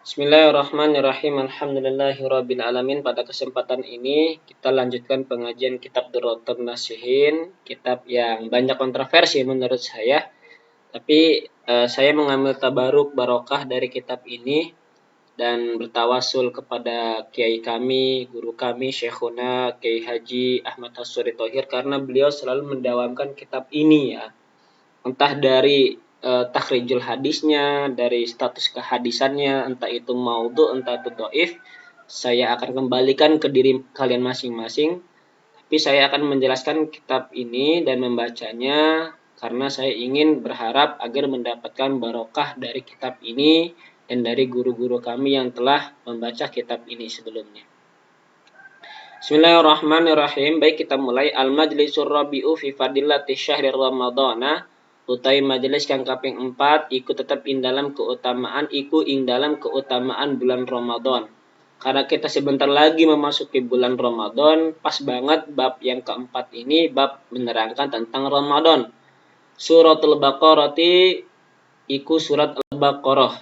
Bismillahirrahmanirrahim. Alhamdulillahirrabbilalamin. Pada kesempatan ini kita lanjutkan pengajian kitab Durratun Nasihin, kitab yang banyak kontroversi menurut saya. Tapi saya mengambil tabaruk barokah dari kitab ini dan bertawasul kepada kiai kami, guru kami, Syekhuna Kiai Haji Ahmad Hasuri Thohir, karena beliau selalu mendawamkan kitab ini ya. Entah dari takhrijul hadisnya, dari status kehadisannya, entah itu maudhu, entah itu dhaif, saya akan kembalikan ke diri kalian masing-masing. Tapi saya akan menjelaskan kitab ini dan membacanya karena saya ingin berharap agar mendapatkan barokah dari kitab ini dan dari guru-guru kami yang telah membaca kitab ini sebelumnya. Bismillahirrahmanirrahim. Baik, kita mulai. Al-Majlisur Rabi'u fi Fadilati Syahri Ramadana. Utai majelis kang kaping 4 iku tetap ing dalam keutamaan bulan Ramadan. Karena kita sebentar lagi memasuki bulan Ramadan, pas banget bab yang keempat ini bab menerangkan tentang Ramadan. Suratul Baqarah iku surat Al-Baqarah,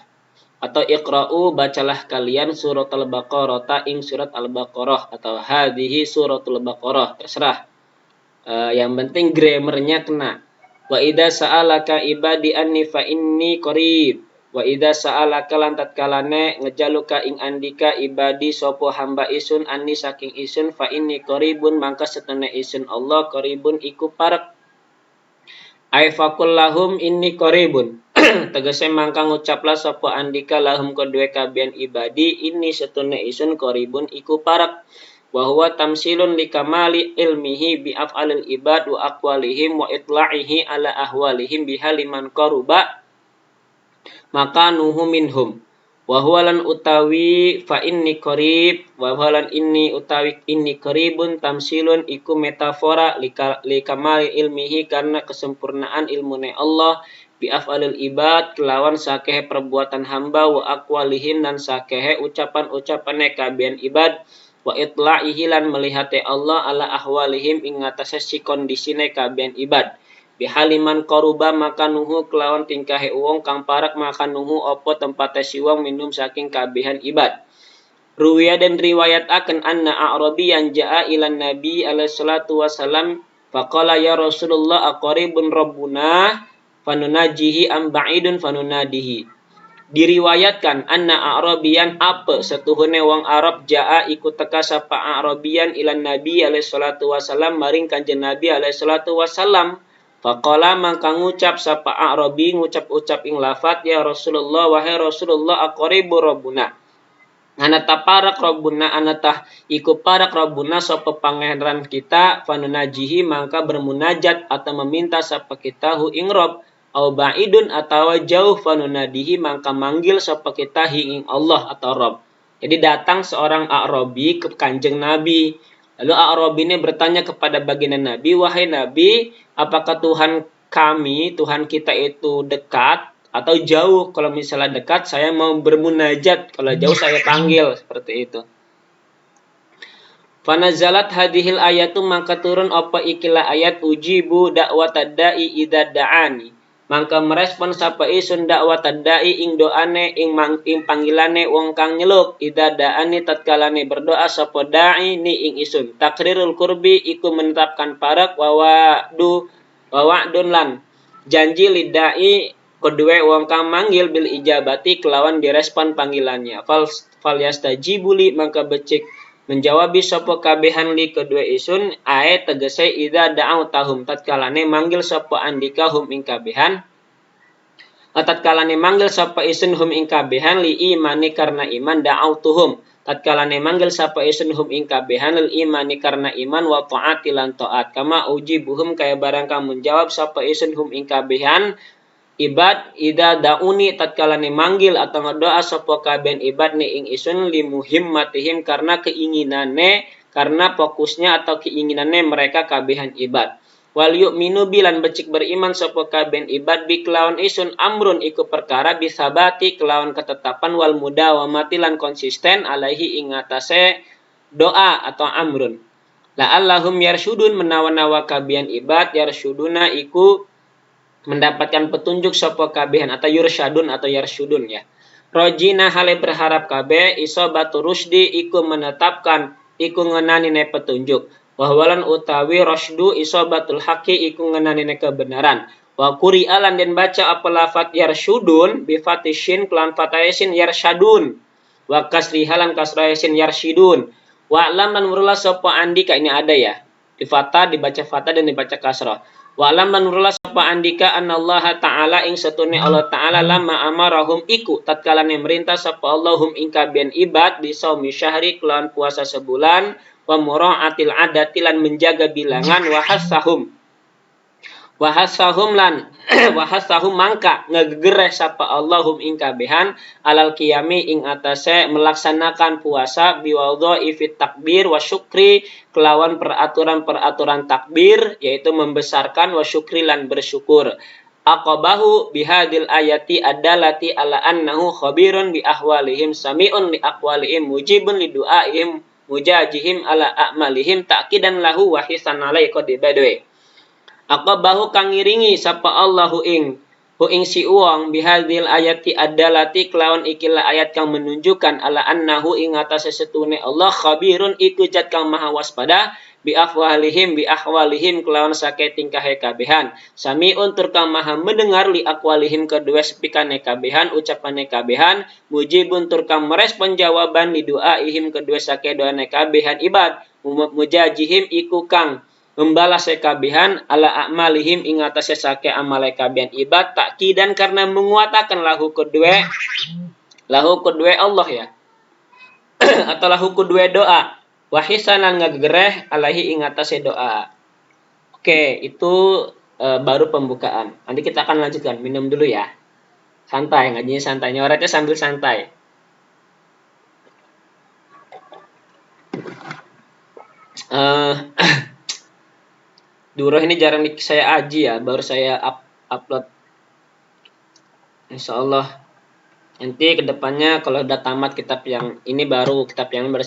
atau Iqra'u bacalah kalian surat Al-Baqarah ing surat Al-Baqarah, atau hadhihi suratul Baqarah, terserah. Yang penting grammarnya kena. Wa idza sa'alaka ibadi anni fa inni qarib. Wa idza sa'alaka lan tatkalane ngejaluka ing andika ibadi sapa hamba isun anni saking isun fa inni qaribun mangka setene isun Allah qaribun iku parek. Ai faqul lahum inni qaribun. Tegese mangka ngucaplah sapa andika lahum kedue kabian ibadi inni setune isun qaribun iku parek. Wa huwa tamsilun likamali ilmihi bi af'alil ibad wa aqwalihim wa itla'ihi ala ahwalihim bihaliman qaruba maka nuhu minhum. Wa huwa lan utawi fa inni qarib wa huwa lan inni utawi inni qaribun tamsilun iku metafora likamali ilmihi karena kesempurnaan ilmune Allah bi af'alil ibad kelawan sakehe perbuatan hamba wa aqwalihim dan sakehe ucapan-ucapane kabian ibad wa itla'ihi lan melihate Allah ala ahwalihim ing atase si kondisine kabian ibad bihaliman qaruba maka nuhu kelawan tingkahe wong kang parak maka nuhu opo tempate si wong minum saking kabihan ibad. Ruwiya dan riwayat akan anna a'rabiyan ja'a ilan nabi alaihi salatu wasalam faqala ya Rasulullah aqribun rabbuna fanunajihi am ba'idun fanunadihi. Diriwayatkan anna a'rabiyan apa setuhune wong Arab jaa ikut teka sapa a'rabiyan ilan nabi alaihi salatu wasalam maring kanjeng nabi alaihi salatu wasalam faqala mangka ngucap sapa a'rabi ngucap-ucap ing lafat ya Rasulullah wahai Rasulullah aqribu rabbuna anata parak rabbuna anata iku parak rabbuna sapa pangeran kita fanunajihi mangka bermunajat atau meminta sapa kita hu ing Rabb au ba'idun atau jauh fanunadihi mangka manggil sapa kita ing Allah atau Rabb. Jadi datang seorang A'rabi ke kanjeng Nabi. Lalu A'rabi ini bertanya kepada baginda Nabi, wahai Nabi, apakah Tuhan kami, Tuhan kita itu dekat atau jauh? Kalau misalnya dekat, saya mau bermunajat. Kalau jauh, saya panggil. Seperti itu. Fanazalat hadhil ayatu maka turun apa ikilah ayat ujibu da'watad da'i idza da'ani. Mangka merespon sapa isun dakwat dai ing doane ing panggilane wong kang nyeluk idza da'ani tatkalane berdoa sapa dai ni ing isun takrirul kurbi iku menetapkan parak wa'dun lan janji lidai kedua wong kang manggil bil ijabati kelawan direspon panggilannya fal yastajibuli mangka becik menjawabi sapa kabehan li kedua isun ae tegese idza da'au tahum tatkalane manggil sapa andika hum ing kabehan tatkalane manggil sapa isun hum ing kabehan li imani karena iman da'au tuhum tatkalane manggil sapa isun hum ing kabehan li imani karena iman wa ta'ati lan ta'at kama ujibuhum kaya barang kamu menjawab sapa isun hum ing kabehan ibad ida dauni tatkalane manggil atau ngedoa sapa kaben ibad ni ing isun li muhimmatihim karena keinginane karena fokusnya atau keinginannya mereka kabehan ibad wal yu'minu bilan becik beriman sapa kaben ibad bi kelawan isun amrun iku perkara bisabati kelawan ketetapan wal mudawamati lan konsisten alaihi ing atase doa atau amrun la allahum yarsyudun menawa-nawa kabian ibad yarsyuduna iku mendapatkan petunjuk sapa kabehan atau yursyadun atau yarsyudun ya Rojina hale berharap kabe isobatu rusdi iku menetapkan iku ngenanine petunjuk. Wahwalan utawi rusdu isobatul haki iku ngenanine kebenaran. Wa kuri alan dan baca apa lafat yarsyudun bifatishin kelan fatayesin yarsyadun. Wa kasri halan kasrayesin yarsyidun. Wa alam dan murulah sopa andika ini ada ya. Di fatah dibaca fatah dan dibaca kasrah. Wa alam lan nurula sapa andika anallaha ta'ala ing satune Allah ta'ala lama amarahum iku tatkalane merintah sapa Allahum ing kabian ibad di saumi syahri kelawan puasa sebulan wa muraatil adati lan menjaga bilangan wa hasahum lan wahasahum mangka ngegereh sapa Allahum ing kabehan alal qiyami ing atase melaksanakan puasa biwadha'i fit takbir wa syukri kelawan peraturan-peraturan takbir yaitu membesarkan wa syukri lan bersyukur. Aqabahu bihadil ayati adalati ala annahu khabirun bi ahwalihim sami'un li aqwalihim mujibun li du'aihim mujajihim ala a'malihim ta'kidan lahu wa hisan alaihi badwe. Aqabahu kang ngiringi sapa Allahu ing si uang bihadil ayati adalati kelawan ikilah ayat kang menunjukkan ala annahu ing atase setune Allah khabirun iku zat kang maha waspada bi ahwalihim kelawan sake tingkahe kabehan samiun tur kang maha mendengar li aqwalihim kedua sepikane kabehan ucapane kabehan mujibun tur kang merespon jawaban li doaihim kedua sake doane kabehan ibad mujajihim iku kang membalas kabihan ala a'malihim ing atase sake amale kabihan ibad takkidan karena menguatakan lahu kedua Allah ya atau lahu kedua doa wahisanan ngagereh alaihi ing atase doa. Oke, itu baru pembukaan. Nanti kita akan lanjutkan. Minum dulu ya. Santai, ngajinya santai. Nyoretnya sambil santai. Duroh ini jarang saya aji ya, baru saya upload. Insya Allah nanti kedepannya kalau udah tamat kitab yang ini baru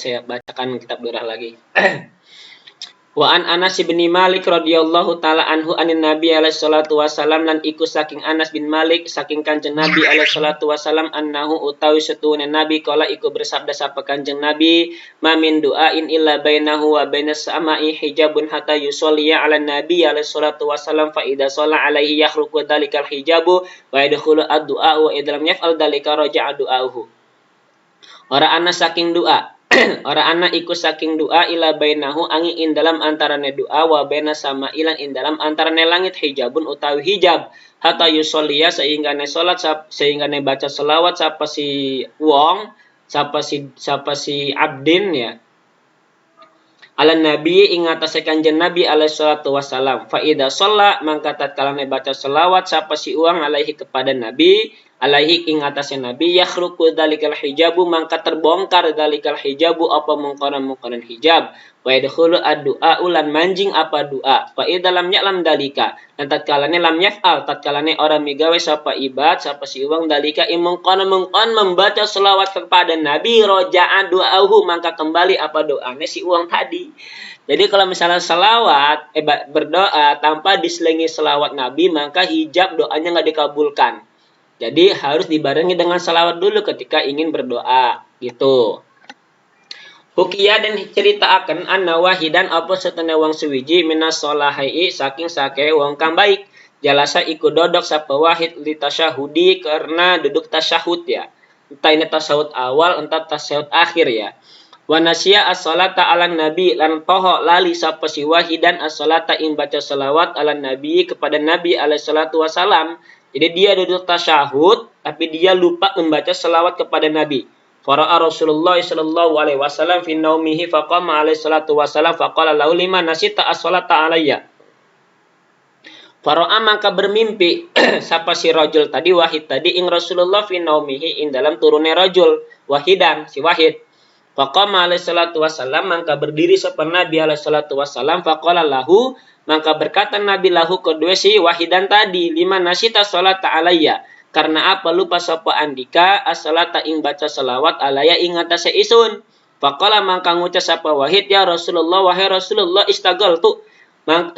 saya bacakan kitab Durah lagi. Wa an Anas bin Malik radhiyallahu taala anhu anin Nabi alaihi salatu wasalam lan iku saking Anas bin Malik saking Kanjeng Nabi alaihi salatu wasalam annahu utawi setune Nabi kala iku bersabda sapa Kanjeng Nabi mamin du'ain illa bainahu wa bainas sama'i hijabun hatta yusolliya ala Nabi alaihi salatu wasalam fa idza shalla alaihi yakhruqu dalikal hijabu wa yadkhulu ad-du'a wa idlam yaf'al dalika raja'a du'ahu. Ora ana saking doa ora ana iku saking doa ila bainahu angin in dalam antarane doa wa baina sama ilan in dalam antarane langit hijabun utawi hijab hatta yusolliya sehingga ne salat sehingga ne baca selawat sapa si wong sapa si abdin ya ala nabi ing atase Kanjeng Nabi alaihi salatu wasalam fa idza shalla mangka tatkala ne baca selawat sapa si uang alaihi kepada nabi alaihi ing atase nabi yakhruqu dalikal hijabu mangka terbongkar dalikal hijabu apa mungkaran hijab wa yadkhulu ad-du'a ulan manjing apa doa fa idza lam ya'lam dalika dan tatkalane lam yaf'al tatkalane ora migawe sapa ibad sapa si uang dalika imungkon membaca selawat kepada nabi roja'a du'ahu mangka kembali apa doanya si uang tadi. Jadi kalau misalnya selawat berdoa tanpa diselingi selawat nabi maka hijab doanya nggak dikabulkan. Jadi harus dibarengi dengan salawat dulu ketika ingin berdoa gitu. Hukia dan cerita akan anna wahidan apa setene wong suwiji minas solahai saking sake wong kang baik. Jalasa iku dodok sapa wahid li tasyahudi karena duduk tasyahud ya. Entah ini tasyahud awal entah tasyahud akhir ya. Wa nasya as-salata 'alan nabi lan toho lali sapa si wahidan as-salata ing baca selawat 'alan nabi kepada nabi alaihi salatu wasalam. Jadi dia duduk tasyahud tapi dia lupa membaca selawat kepada Nabi. Fara'a Rasulullah sallallahu alaihi wasallam fi naumihi faqama alaihi salatu wasallam faqala lahu lima nasita as-salata alayya. Fara'a maka bermimpi sapa si rajul tadi wahid tadi ing Rasulullah fi naumihi ing dalam turunnya rajul wahidan si wahid. Faqama alaihi salatu wasallam maka berdiri sapa Nabi alaihi salatu wasallam faqala lahu maka berkata Nabi lahu kedua si wahidan tadi lima nasita salata alayya karena apa lupa sapa andika as-salata ing baca selawat alayya ing atase isun faqala maka ngucap sapa wahid ya Rasulullah wahai Rasulullah istagaltu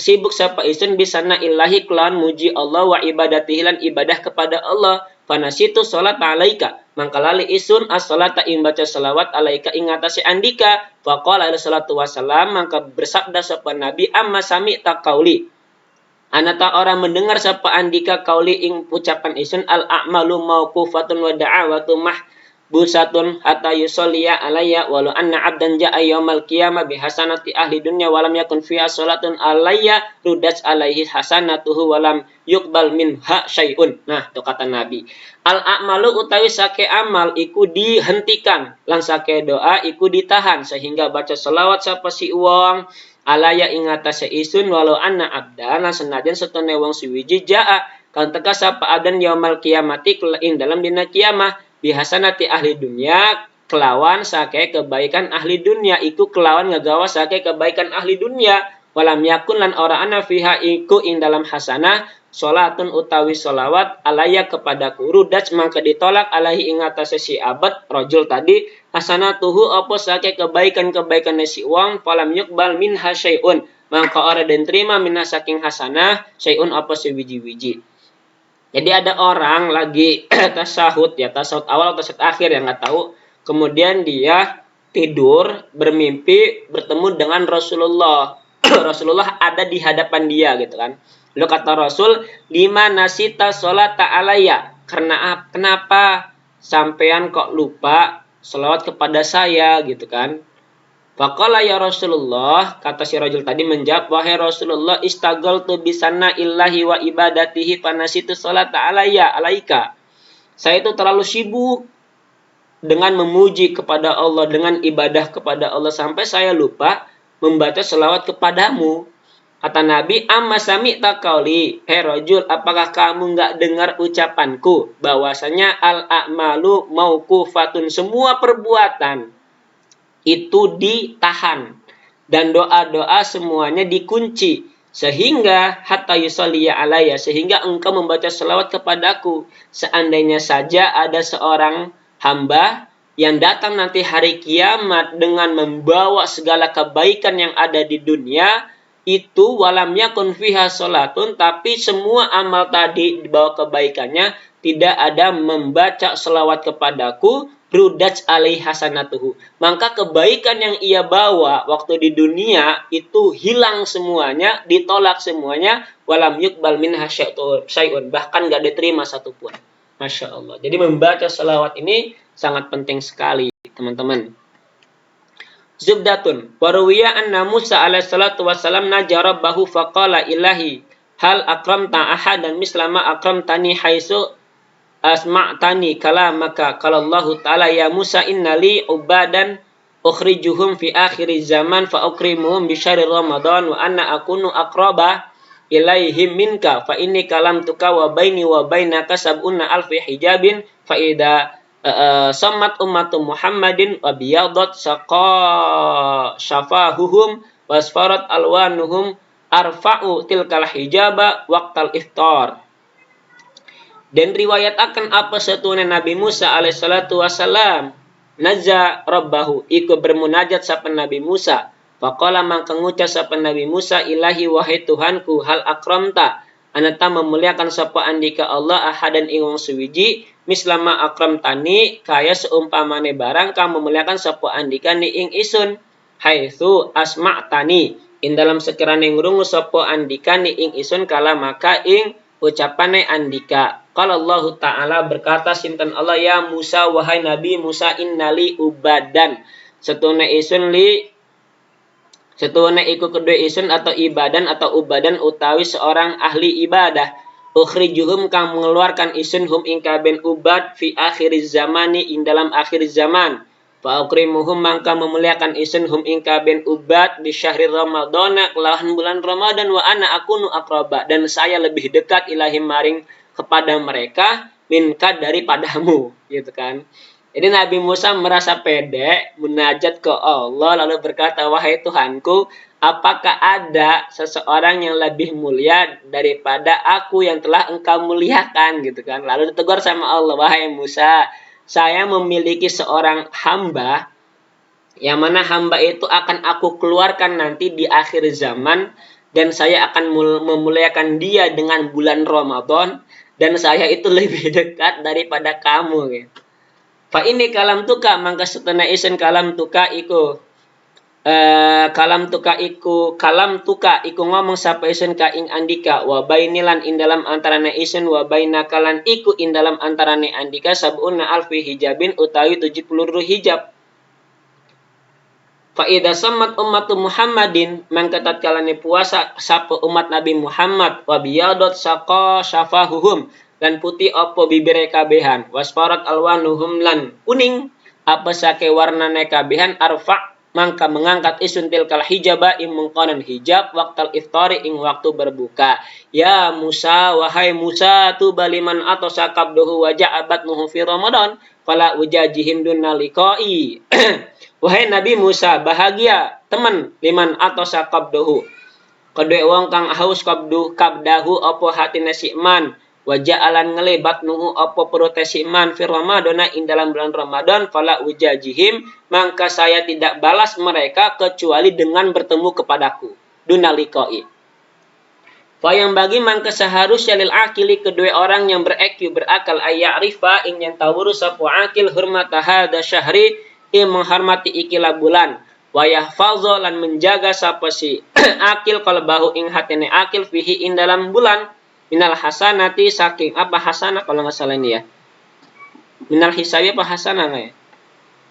sibuk sapa isun bisana illahi kelawan muji Allah wa ibadatihi lan ibadah kepada Allah fanasitu salat alaika mangka lali isun as-salata ing baca selawat alaika ing atase andika. Faqala alaihi salatu wasalam, mangka bersabda sapa Nabi, amma sami taqauli, anata orang mendengar sapa andika kauli ing ucapan isun al a'malu mauqufatun wa da'awatu mahbusatun hatta yusolliya alayya walau anna abdan ja'a yaumal qiyamah bihasanati ahli dunya walam yakun fiha salatun alayya rudat alaihi hasanatuhu walam yuqbal minha syai'un. Nah, itu kata Nabi. Al a'malu utawi sake amal iku dihentikan, lan sake doa iku ditahan, sehingga baca selawat sapa si wong alaya ing atase isun walau anna abdan senajan setune wong suwiji jaa kan teka sapa abdan yaumal kiamati ing dalam dina kiamah bihasanati ahli dunya kelawan sake kebaikan ahli dunia, iku kelawan ngagawa sake kebaikan ahli dunia, walam yakun lan ora ana fiha iku ing dalam hasanah salatun utawi solawat alaya kepadaku rudat mangka ditolak alaihi ing atase si abad rajul tadi hasanatuhu apa sake kebaikan-kebaikan si wong falam yuqbal minha syai'un mangka ora den terima minha saking hasanah syai'un apa si wiji-wiji. Jadi ada orang lagi tasahud ya, tasahud awal atau tasahud akhir yang nggak tahu, kemudian dia tidur bermimpi bertemu dengan Rasulullah. Rasulullah ada di hadapan dia gitu kan. Lalu kata Rasul, lima nasita sholata alayya, karena kenapa sampean kok lupa selawat kepada saya gitu kan. Faqala ya Rasulullah, kata si rajul tadi menjawab, wahai Rasulullah, istagaltu bisana illahi wa ibadatihi panasitu sholata alayya alaika. Saya itu terlalu sibuk dengan memuji kepada Allah, dengan ibadah kepada Allah sampai saya lupa membaca selawat kepadamu. Kata Nabi, amma sami'ta qauli, hei rajul, apakah kamu enggak dengar ucapanku bahwasanya al-a'malu mauqufatun, semua perbuatan itu ditahan dan doa-doa semuanya dikunci sehingga hatta yusalliya alayya, sehingga engkau membaca selawat kepadaku. Seandainya saja ada seorang hamba yang datang nanti hari kiamat dengan membawa segala kebaikan yang ada di dunia itu, walam yakun fiha salatun, tapi semua amal tadi dibawa kebaikannya, tidak ada membaca selawat kepadaku, rudat alaihi hasanatuhu, maka kebaikan yang ia bawa waktu di dunia itu hilang semuanya, ditolak semuanya, walam yuqbal minha syai'un, bahkan gak diterima satupun. Masya Allah. Jadi membaca selawat ini sangat penting sekali teman-teman. Zubdatun waruwiya anna Musa alaihi salatu wassalam najara bahu faqala ilahi hal akramta ahadan mislama akramtani haitsu asma'tani kalamaka qalallahu ta'ala ya Musa innali ubadan ukhrijuhum fi akhir zaman fa ukrimuhum bi syahri ramadan wa anna akunu aqraba ilaihim minka fa inni kalamtuka wa baini wa bainaka sab'una alfi hijabin fa idza sammat ummatu Muhammadin wa biyadat syafahuhum wasfarat alwanuhum arfa'u tilkal hijaba waqtal iftar. Dan riwayat akan apa setune Nabi Musa alaihissalatu wassalam naja rabbahu, iku bermunajat sapa Nabi Musa. Faqala mangka ngucap sapa Nabi Musa, ilahi wahai Tuhanku, hal akramta, anata memuliakan sapa andika Allah ahadan ing wong suwiji mislama akramtani, kaya seumpamane barang kang memuliakan sapa andika ni ing isun, haitsu asma'tani, in dalam sekirane ngrungu sapa andika ni ing isun kala maka ing ucapane andika. Qala Allah Ta'ala, berkata sinten Allah, ya Musa wahai Nabi Musa, innali ubadan, setune isun li, setune iku kedue isun atau ibadan atau ubadan utawi seorang ahli ibadah, ukhrijuhum kang mengeluarkan isun hum ing kaben ubad fi akhiriz zamani ing dalam akhir zaman, fa ukrimuhum mangka memuliakan isun hum ing kaben ubad di syahri ramadana kelawan bulan Ramadan, wa ana akunu aqraba, dan saya lebih dekat ilahi maring kepada mereka minka daripadamu gitu kan. Jadi Nabi Musa merasa pede munajat ke Allah lalu berkata, wahai Tuhanku, apakah ada seseorang yang lebih mulia daripada aku yang telah engkau muliakan gitu kan. Lalu ditegur sama Allah, wahai Musa, saya memiliki seorang hamba yang mana hamba itu akan aku keluarkan nanti di akhir zaman, dan saya akan memuliakan dia dengan bulan Ramadan, dan saya itu lebih dekat daripada kamu gitu. Fa ini kalam tuka mangka setena isen kalam tuka iku kalam tuka iku ngomong sapa isen ka ing andika wa bainilan ing dalam antarane isen wa baina kalan iku ing dalam antarane andika sab'una alfi hijabin utawi 70 hijab. Fa idza sammat ummatu Muhammadin mangka tatkalane puasa sapa umat Nabi Muhammad wa biyadot saqa syafahuhum dan putih apa bibire kabehan wasfarat alwanuhum lan kuning apa sake warnane kabehan arfa mangka mengangkat isun tilkal hijaba ing mengkonon hijab waktal iftari ing waktu berbuka. Ya Musa, wahai Musa, tu baliman atau sakabduhu wajah abad nuhu fi Ramadan fala ujajihim dunna liqai. Wahai Nabi Musa, bahagia teman liman atau sakabduhu kedua wong kang haus kabdahu apa hatine sikman wajah alan ngelebat nuhu apa perute sikman fi Ramadana ing dalam bulan Ramadan fala ujajihim mangka saya tidak balas mereka kecuali dengan bertemu kepadaku dunaliqai. Fa yang bagi mangka seharusnya lil akili kedua orang yang berakal ayyarifa ing yang tawuru sapu akil hurmata hadza syahri ing menghormati ikilah bulan wa yahfazu lan menjaga sapa si akil qalbahu ing hatine akil fihi ing dalam bulan minal hasanati saking apa hasanah kalau nggak salah ini ya. Minal hisabi apa hasanah nggak ya?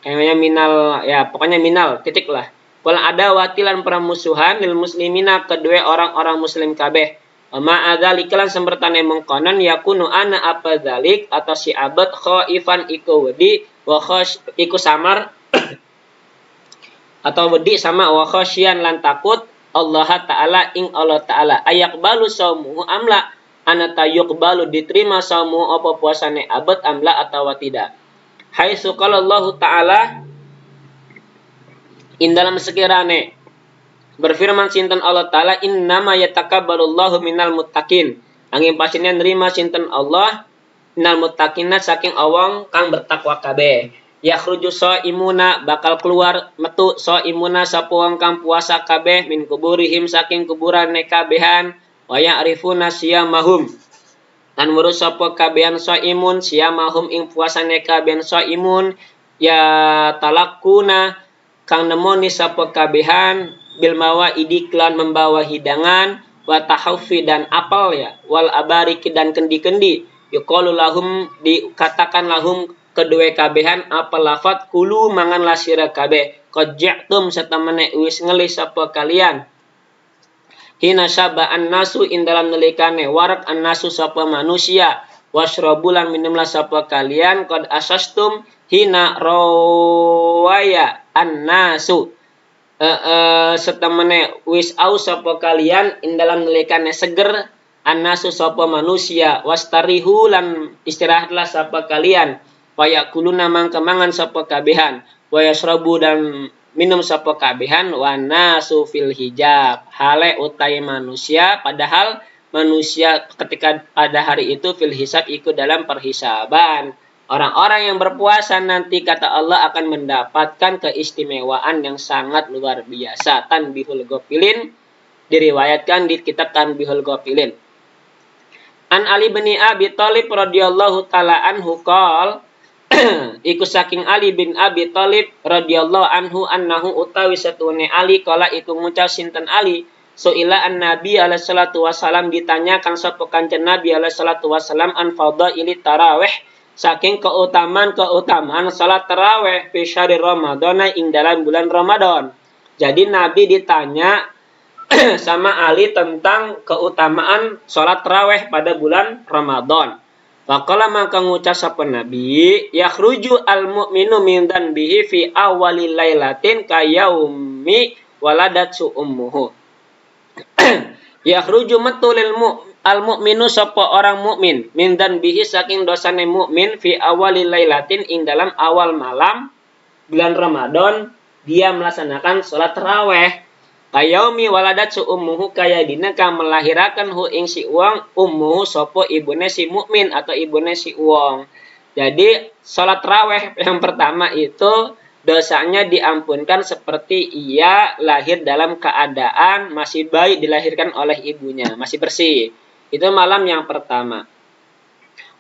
Kayaknya minal ya pokoknya minal titik lah. Wal ada watilan permusuhan lil muslimina kedua orang-orang muslim kabeh. Ma adzalikalan sembertane mengkonon yakunu ana apa dzalik atau si abad khaifan iku wedi wa khash iku samar atau wedi sama wa khasyian lan takut Allah Ta'ala ing Allah Ta'ala ayakbalu saumuhu amla anata yuqbalu diterima saumu apa puasane abad amla atau tidak. Haitsu qala Allah Ta'ala in dalam sekirane berfirman sinten Allah Ta'ala innama yatakabbalullahu minal muttaqin angin pastinya nerima sinten Allah minal muttaqina saking awang kang bertakwa kabeh. Yakhruju shaimuna bakal keluar metu shaimuna sapa wong kang puasa kabeh min kuburihim saking kuburane kabehan wa ya'rifuna siyamahum lan weruh sapa kabehan shaimun siyamahum ing puasane kabehan shaimun ya talakuna kang nemoni sapa kabehan bil mawaidi klan membawa hidangan wa tahaffi dan apel ya wal abariki dan kendi-kendi yuqalu lahum dikatakan lahum kedua kabehan apa lafat kulu mangan lasira kabeh qad ja'tum satamane wis ngelih sapa kalian hina syaba annasu in dalam nelikane warak annasu sapa manusia wasrabulan minumlah sapa kalian qad asastum hina rawaya annasu satamane wis au sapa kalian in dalam nelikane seger annasu sapa manusia wastarihu lan istirahatlah sapa kalian waya kuluna mangka mangan sapa kabehan waya srabu dan minum sapa kabehan wa nasu fil hijab hale utai manusia padahal manusia ketika pada hari itu fil hisab ikut dalam perhisaban. Orang-orang yang berpuasa nanti kata Allah akan mendapatkan keistimewaan yang sangat luar biasa. Tanbihul Ghafilin diriwayatkan di kitab Tanbihul Ghafilin. An Ali bin Abi Thalib radhiyallahu taala anhu qol iku saking Ali bin Abi Thalib radhiyallahu anhu annahu utawi satune Ali kala iku ngucap sinten Ali suila an Nabi alaihi salatu wasalam ditanyakan sapa kanjeng Nabi alaihi salatu wasalam an fadhaili tarawih saking keutamaan salat tarawih fi syahr Ramadan ing dalam bulan Ramadan. Jadi Nabi ditanya sama Ali tentang keutamaan salat tarawih pada bulan Ramadan. Faqala maka ngucap sapa Nabi, yakhruju al-mu'minu min dhanbihi fi awwalil lailatin kayaumi waladatu ummuhu. Yakhruju matulil al-mu'minu sapa orang mukmin min dhanbihi saking dosane mukmin fi awwalil lailatin ing dalam awal malam bulan Ramadan dia melaksanakan salat tarawih. Kayaumi waladatu ummuhu kaya dina kang melahirakan hu ing si uang ummuhu sapa ibune si mukmin atau ibune si uang. Jadi salat tarawih yang pertama itu dosanya diampunkan seperti ia lahir dalam keadaan masih bayi dilahirkan oleh ibunya, masih bersih. Itu malam yang pertama.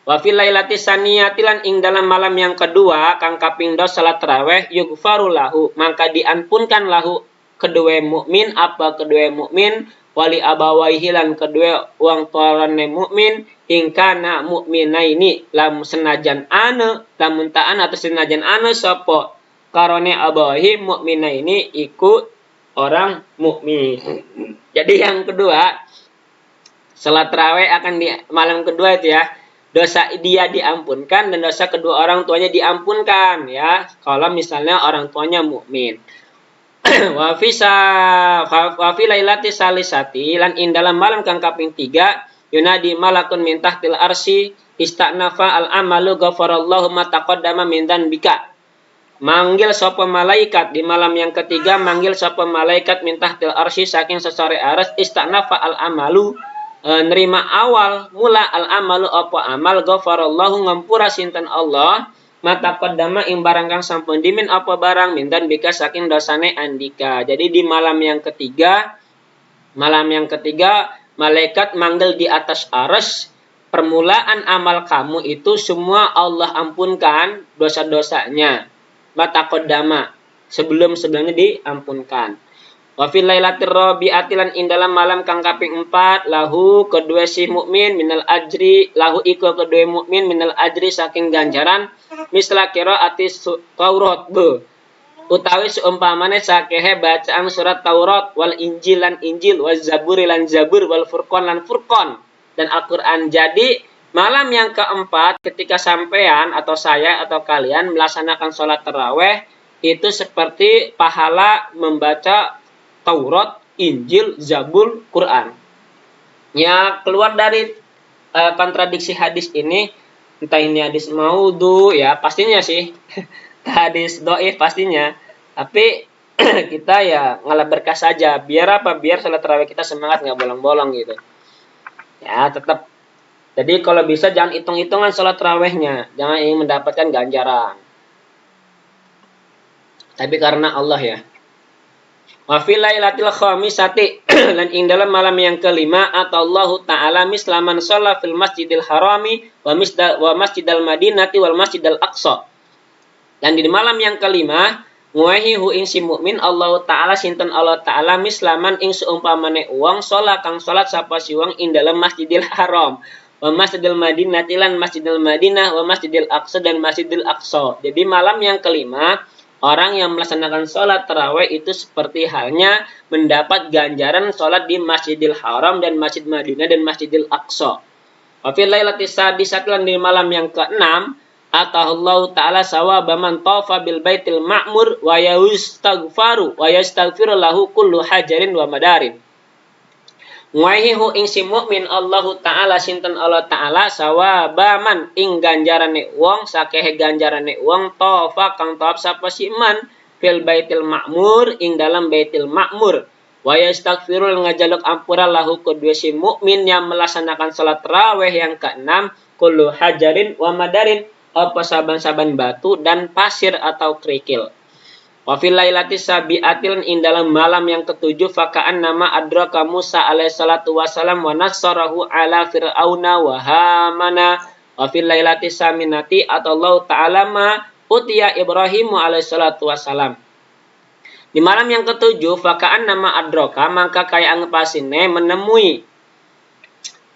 Wa fil lailati saniyati lan ing dalam malam yang kedua kang kaping 2 salat tarawih yughfaru lahu maka diampunkan lahu kedua mukmin apa kedua mukmin wali abawaihi lan kedua wong tuane mukmin ingkana mukminaini lam senajan ane lamun ta'an atau senajan ane sapa karone abawahi mukminaini iku orang mukmin. Jadi yang kedua salat tarawih akan di malam kedua itu ya, dosa dia diampunkan dan dosa kedua orang tuanya diampunkan ya. Kalau misalnya orang tuanya mukmin. Wa fi lailati salisati lan in dalam malam kang kaping 3 yunadi malakun min tahtil arsy istanafa al amalu ghafarallahu ma taqaddama min dzanbika. Manggil sapa malaikat di malam yang ketiga manggil sapa malaikat min tahtil arsy saking sesore aras istanafa al amalu nerima awal mula al amalu apa amal ghafarallahu ngampura sinten Allah mata qaddama ing barang kang sampun dimin apa barang mindan bika saking dosane andika. Jadi di malam yang ketiga malaikat manggil di atas arsy permulaan amal kamu itu semua Allah ampunkan dosa-dosanya mata qaddama sebelumnya diampunkan. Wa fil lailatir rabi'ati lan ing dalam malam kang kaping 4 lahu kedua si mukmin minal ajri lahu iku kedua mukmin minal ajri saking ganjaran misla qiraati Taurat be utawi seumpamane sakehe bacaan surat Taurat wal Injil lan Injil wal Zabur lan Zabur wal Furqan lan Furqan dan Al-Qur'an. Jadi malam yang keempat ketika sampean atau saya atau kalian melaksanakan sholat tarawih itu seperti pahala membaca Taurat, Injil, Zabur, Quran. Ya keluar dari kontradiksi hadis ini, entah ini hadis maudhu ya pastinya sih, hadis dhaif pastinya. Tapi kita ya ngalah berkah saja. Biar apa? Biar salat tarawih kita semangat nggak bolong-bolong gitu. Ya tetap. Jadi kalau bisa jangan hitung-hitungan salat tarawihnya, jangan ingin mendapatkan ganjaran. Tapi karena Allah ya. Wa fil lailatil khamisati lan ing dalam malam yang kelima atallahu ta'ala mislaman shalla fil masjidil harami wa masjidil madinati wal masjidil aqsa. Dan di malam yang kelima nguehi hu ing si mukmin Allah ta'ala sinten Allah ta'ala mislaman ing seumpamane wong sholat kang sholat sapa si wong ing dalam masjidil haram wa masjidil madinati lan masjidil madinah wa masjidil aqsa dan masjidil aqsa. Jadi malam yang kelima orang yang melaksanakan sholat tarawih itu seperti halnya mendapat ganjaran sholat di Masjidil Haram dan Masjid Madinah dan Masjidil Aqsa. Wa fil lailati sadisati lan di malam yang ke-6 atahullahu ta'ala sawaba man tafa bil baitil ma'mur wa yastaghfiru lahu kullu hajarin wa madarin. Ngwaihihu ing si mukmin Allahu ta'ala sinten Allah ta'ala sawaba man ing ganjarane wong sakehe ganjarane wong tofa kang tawaf sapa si man fil baitil ma'mur ing dalam baitil ma'mur wa yastaghfirul ngajaluk ampura lahu kedua si mukmin yang melaksanakan salat tarawih yang ke-6 kullu hajarin wa madarin apa saban-saban batu dan pasir atau kerikil. Wa fil lailati sabi'atil in dalam malam yang ketujuh faka'an nama adraka Musa alaihi salatu wasalam wa nasarahu ala fir'auna wa hamana. Wa fil lailati saminati atallahu ta'ala ma utiya Ibrahimu alaihi salatu wasalam. Di malam yang ketujuh faka'an nama adraka maka kaya angepasine menemui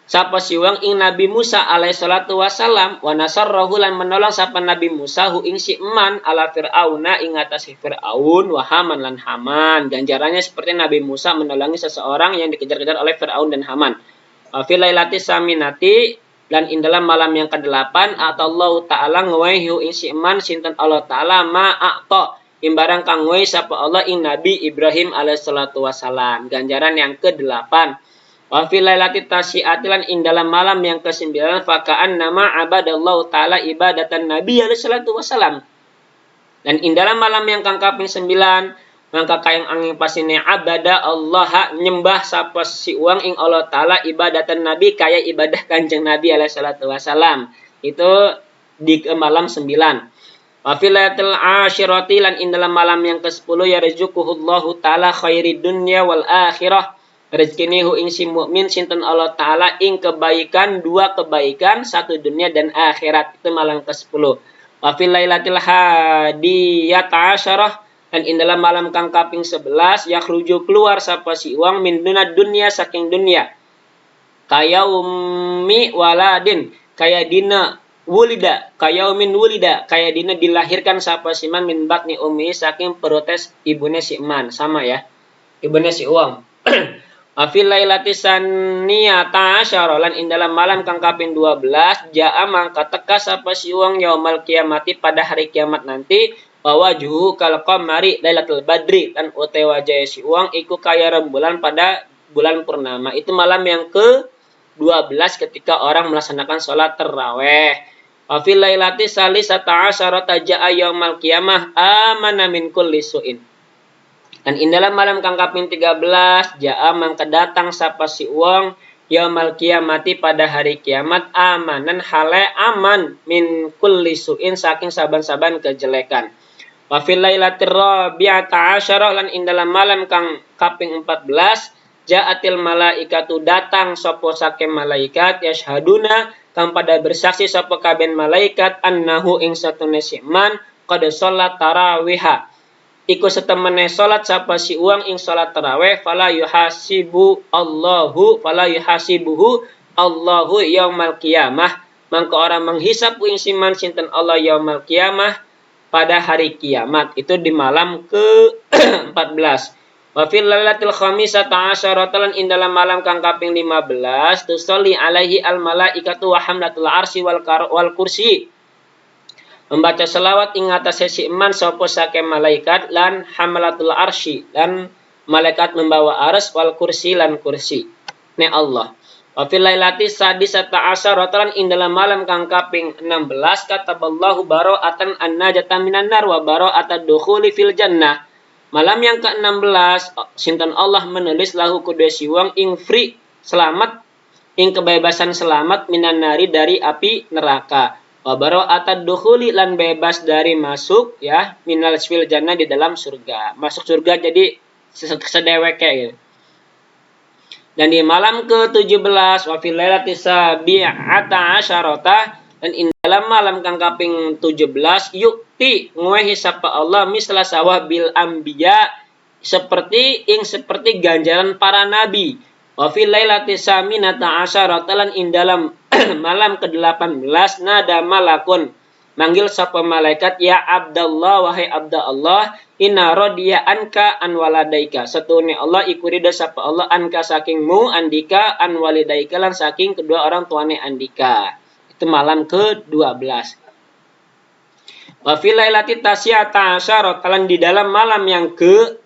sapa siwang ing Nabi Musa alaihi salatu wasalam wa nasarrahu lan menolong sapa Nabi Musa hu ing si eman ala fir'auna ing atas Fir'aun wa Haman lan Haman. Ganjarannya seperti Nabi Musa menolongi seseorang yang dikejar-kejar oleh Fir'aun dan Haman. Fi lailati saminati dan ing dalam malam yang ke-8 atallahu ta'ala ngwehi hu ing si eman sinten Allah ta'ala ma a'ta imbarang kang ngwehi sapa Allah ing Nabi Ibrahim alaihi salatu wasalam. Ganjaran yang ke-8. Wa fil lailati tasi'ati lan ing dalam malam yang ke-9 faka'an nama abadallahu ta'ala ibadatan Nabi alaihi salatu wasalam. Dan ing dalam malam yang kang kaping 9 maka kayang angin pasine abada Allah nyembah sapa si uang ing Allah ta'ala ibadatan Nabi kaya ibadah Kanjeng Nabi alaihi salatu wasalam. Itu di malam 9. Wa fil lailatil asyirati lan ing dalam malam yang ke-10 yarzuquhullahu ta'ala khairid dunya wal akhirah rezekine hu ing si mukmin sinten Allah taala ing kebaikan, dua kebaikan, satu dunia dan akhirat. Itu malam ke-10. Wa fil lailatul hadiyata asyarah, dan in dalam malam kang kaping 11 yakhruju keluar sapa si uang min dunad dunya saking dunia. Kayaumi waladin, kaya dina wulida, kayaumin wulida, kaya dina dilahirkan sapa si man min batni ummi saking perutes ibune si man, sama ya. Ibune si uang. Afil lailati saniyata asyara, lan ing dalam malam kang kaping 12 jaa mangka teka sapa si uang yaumal kiamati pada hari kiamat nanti, bahwa juhu kal qamari lailatul badri, dan uta wajah si uang iku kaya rembulan pada bulan purnama. Itu malam yang ke-12 ketika orang melaksanakan sholat tarawih. Afil lailati salisata asyarata jaa yaumal qiyamah amana min kulli su'in. Dan in dalam malam kang kaping 13 jaa mangka datang sapa si uang yaumal qiyamati pada hari kiamat amanan hale aman min kulli su'in saking saban-saban kejelekan. Wa fil lailatir rabi'ata asyarah, lan in dalam malam kang kaping 14 ja'atil malaikatu datang sapa saking malaikat yashhaduna kang pada bersaksi sapa kabeh malaikat annahu ing satune siman qad sholat tarawiha, iku setemene salat sapa si uang ing salat tarawih, fala yuhasibuhu Allahu yaumal qiyamah, mangka orang menghisab ing siman sinten Allah yaumal qiyamah pada hari kiamat. Itu di malam ke-14. Wa fil lailatul khamisata asyarata, lan ing dalam malam kang kaping 15 tusolli alaihi al malaikatu wa hamlatul arsy wal kursi, membaca selawat ing atase si iman sapa saking malaikat lan hamlatul arsy, dan malaikat membawa arsy wal kursi lan kursi ne Allah. Wa fil lailati sadisata asyarata, lan ing dalam malam kang kaping 16 kataballahu bara'atan an-najata minan nar wa bara'atad dukhuli fil jannah. Malam yang ke-16 sinten Allah menulis lahu kedua si wong ing free selamat, ing kebebasan selamat minan nari dari api neraka, wa bara'atad dukhuli lan bebas dari masuk ya minal fil jannah di dalam surga, masuk surga jadi sedeweke gitu. Dan di malam ke-17 wa fil lailati sabi'ata asyarata, dan in dalam malam kang kaping 17 yukti nguehi sapa Allah misla sawah bil anbiya, seperti ganjaran para nabi. Wa fil lailati saminata asyarata, lan in dalam malam ke-18 nada malakun manggil sapa malaikat ya Abdallah, wahai abda Allah, inna radiya anka an waladaika, satune Allah iku ridha sapa Allah anka sakingmu, andika an walidaika lan saking kedua orang tuane andika. Itu malam ke-12. Wa fil lailati tasyata asyara, lan di dalam malam yang ke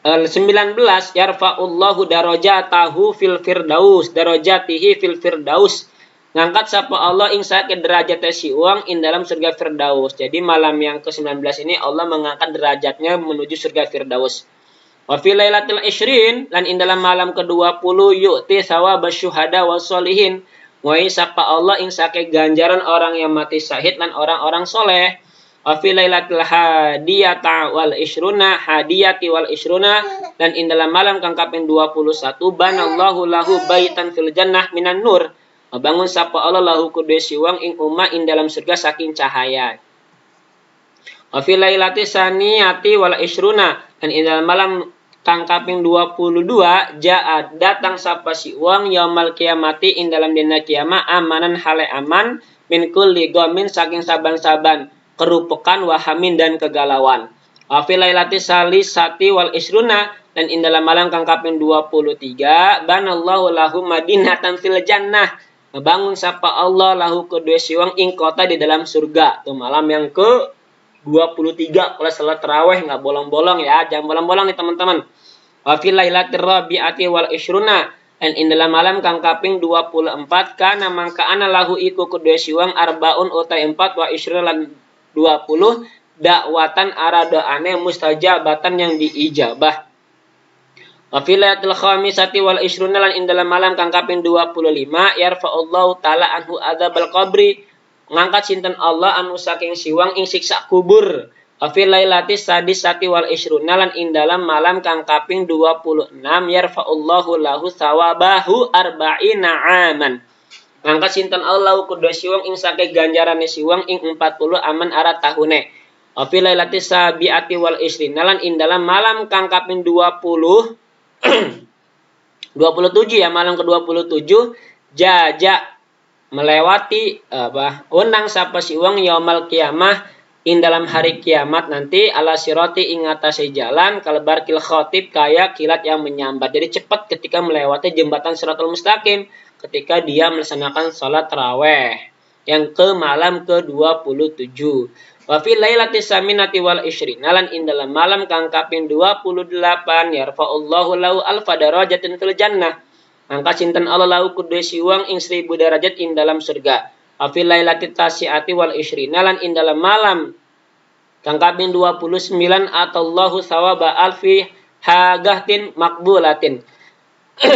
19 yarfa'ullahu darajatahu fil firdaus, darajatihi fil firdaus, ngangkat sapa Allah ing saking derajat si uang in dalam surga firdaus. Jadi malam yang ke-19 ini Allah mengangkat derajatnya menuju surga firdaus. Wa fil lailatul 20, lan in dalam malam ke-20 yu'ti thawabasy syuhada was sholihin, wa sapa Allah ing saking ganjaran orang yang mati syahid lan orang-orang soleh. Wa fil lailatul hadiyata wal ishruna hadiyati wal ishruna, dan in dalam malam kang kaping 21 banallahu lahu baitan fil jannah minan nur, bangun sapa Allah lahu kedue siwang ing umma ing dalam surga saking cahaya. Wa fil lailati saniyati wal ishruna, dan ing dalam malam kang kaping 22 jaa datang sapa si wong yaumal kiamati ing dalam dina kiamat amanan hale aman min kulli gomin saking saban-saban kerupekan wahamin dan kegalauan. Wa fil lailati salisati wal ishruna, dan ing dalam malam kang kaping 23 banallahu lahu madinatan fil jannah, bangun sapa Allah lahu kedua siwang ing kota di dalam surga. Tuh malam yang ke-23 kalau salat tarawih nggak bolong-bolong ya, jangan bolong-bolong nih teman-teman. Wa fil lailatir rabi'ati wal ishruna, dan in dalam malam kang kaping 24 kana mangka ana lahu iku kedua siwang arbaun utai 4 wa ishruna lan 20 dakwatan aradoane mustajabatan yang diijabah. Wa fil lailatul khamisati wal ishruna, lan in dalam malam kang kaping 25 yarfa'ullahu ta'ala anhu adzabal qabri, ngangkat sinten Allah anu saking siwang ing siksa kubur, Wa fil lailati sadisati wal ishruna lan ing dalam malam kang kaping 26 yarfa'ullahu lahu thawabahu arba'ina aman. Ngangkat sinten Allah kudu siwang ing sake ganjarane siwang ing 40 aman ara tahune. Wa fil lailati sabiati wal ishrina lan ing dalam malam kang kaping 20 27 ya, malam ke-27 jajak melewati wenang sapa si wong yaumal kiamah ing dalam hari kiamat nanti ala siroti ing atase jalan kalebarkil khotib kayak kilat yang menyambar. Jadi cepat ketika melewati jembatan Shiratal Mustaqim ketika dia melaksanakan salat tarawih yang ke malam ke-27. Wa fil lailati saminati wal ishrina lan ing dalam malam kang kaping 28 yarfa'ullahu lahu alfa darajatin fil jannah. Angka sinten Allah lahu kudu siwang ing 1000 derajat ing dalam surga. Wa fil lailati tasiati wal ishrina lan ing dalam malam kang kaping 29 atallahu thawaba alfi hagatin makbulatin.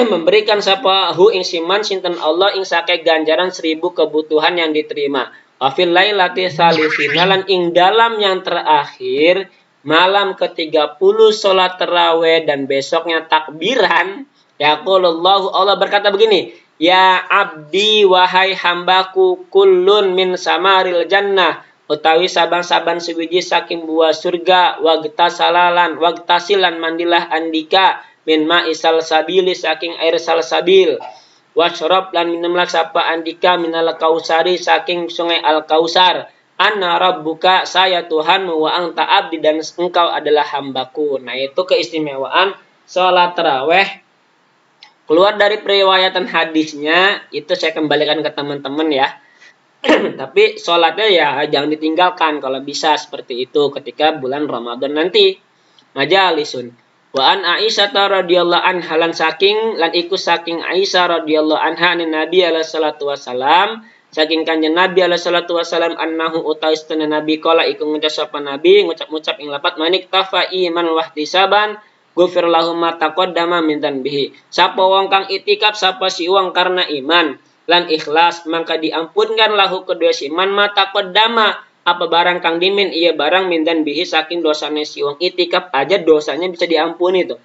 Memberikan sapa hu ing siman sinten Allah ing sake ganjaran 1000 kebutuhan yang diterima. Wa fil lailati salisina lan ing dalam yang terakhir malam ke-30 salat tarawih dan besoknya takbiran yaqulullahu Allah berkata begini, ya abdi wahai hambaku kullun min samaril jannah utawi saban-saban sewiji saking buah surga wagtasilan mandilah andika min ma'isal sabili saking air salsabil wasyrab lan minumlah sapa andika minal kausari saking sungai al-kausar anna rabbuka saya Tuhanmu wa anta abdi dan engkau adalah hambaku. Nah itu keistimewaan sholat tarawih. Keluar dari periwayatan hadisnya itu saya kembalikan ke teman-teman ya. Tapi sholatnya ya jangan ditinggalkan kalau bisa seperti itu ketika bulan Ramadan nanti. Majalisun. Wa an Aisyah radhiyallahu anha lan iku saking Aisyah radhiyallahu anha Nabi alaihi salatu wasalam saking kanjeng Nabi alaihi salatu wasalam annahu utaistana Nabi kala iku ngucap sapa Nabi ngucap ing lapat manik tafa iman wahtisaban ghufir lahum ma taqaddama min dzanbihi. Sapa wong kang itikaf sapa si wong karena iman lan ikhlas maka diampunkan lahu kedua si iman ma taqaddama apa barang kang dimin iya barang mindan bihi saking dosane si wong itikaf aja dosanya bisa diampuni tuh.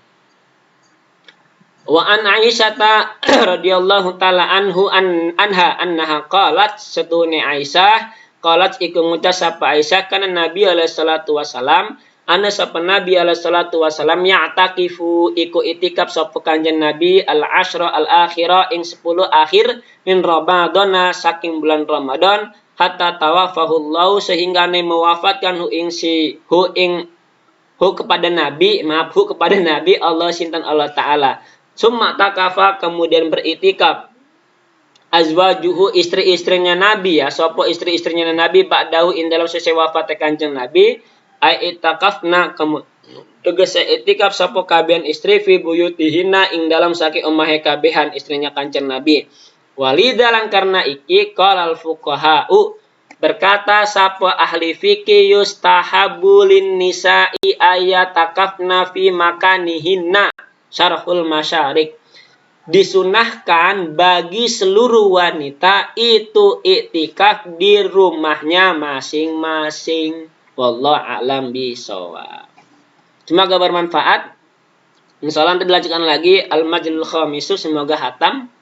Wa an Aisyah radhiyallahu taala anha annaha qalat setune Aisyah qalat iku ngucap sapa Aisyah kana Nabi alaihi salatu wasalam ana sapa Nabi alaihi salatu wasalam ya'taqifu iku itikaf sapa kanjeng Nabi al asyra al akhirah ing 10 akhir min Ramadana saking bulan Ramadan hatta tawafahullahu sehingga mewafatkan hu kepada Nabi Allah sinten Allah taala. Summa takafa kemudian beritikaf azwajuhu istri-istrinya Nabi ya sapa istri-istrinya Nabi ba'dahu in dalam sese wafat kanjeng Nabi ai itakafna tegese itikaf sapa kabehan istri fi buyutihinna ing dalam saki omahe kabehan istrinya kanjeng Nabi. Walidalan karena iki qalal fuqaha'u berkata sapa ahli fikih yustahabulin nisa'i ayatakafna fi makanihinna syarhul masyarik disunahkan bagi seluruh wanita itu iktikaf di rumahnya masing-masing. Wallahu a'lam bishawab. Semoga bermanfaat. Insyaallah nanti dilanjutkan lagi al-majlul khamisu semoga hatam.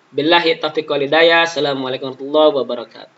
Billahi taufiq wal hidayah. Assalamualaikum warahmatullahi wabarakatuh.